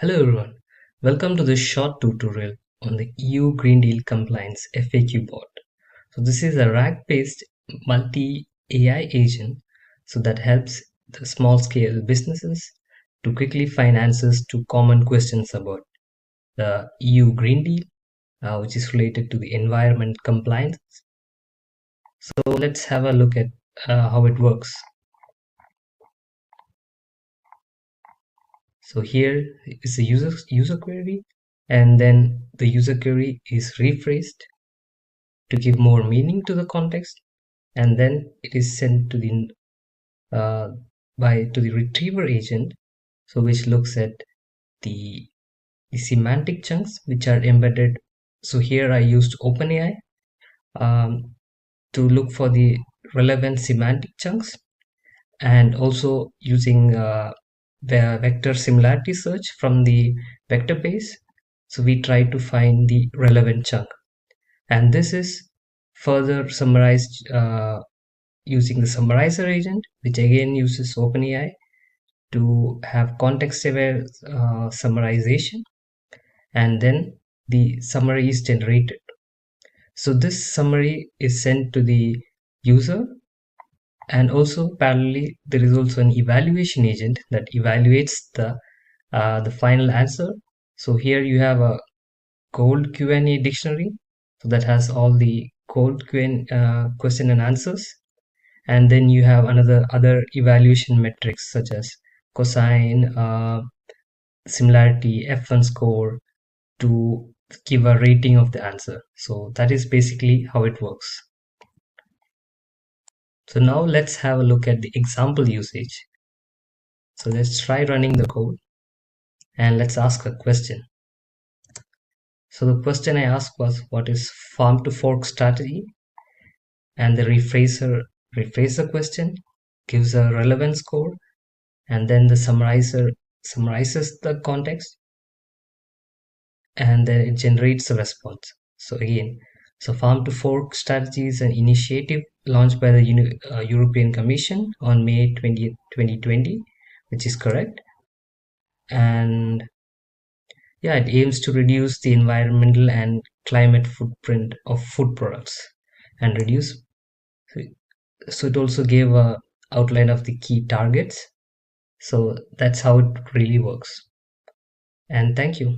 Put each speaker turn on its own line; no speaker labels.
Hello everyone, welcome to this short tutorial on the EU Green Deal Compliance FAQ bot. So this is a rack-based multi-AI agent that helps the small-scale businesses to quickly find answers to common questions about the EU Green Deal, which is related to the environment compliance. So let's have a look at how it works. So here is the user query, and then the user query is rephrased to give more meaning to the context, and then it is sent to the to the retriever agent, so which looks at the semantic chunks which are embedded. So here I used OpenAI to look for the relevant semantic chunks, and also using the vector similarity search from the vector base. So we try to find the relevant chunk, and this is further summarized using the summarizer agent, which again uses OpenAI to have context-aware summarization, and then the summary is generated. So this summary is sent to the user, and also parallelly there is also an evaluation agent that evaluates the final answer. So here you have a cold Q&A dictionary, so that has all the cold Q&A question and answers, and then you have other evaluation metrics such as cosine, similarity, F1 score, to give a rating of the answer. So that is basically how it works. So now let's have a look at the example usage. So let's try running the code, and let's ask a question. So the question I asked was, what is farm to fork strategy? And the rephraser question gives a relevance score, and then the summarizer summarizes the context, and then it generates a response. So again, farm to fork strategy is an initiative launched by the European Commission on May 20th, 2020, which is correct. And yeah, it aims to reduce the environmental and climate footprint of food products and reduce. So it also gave a outline of the key targets. So that's how it really works. And thank you.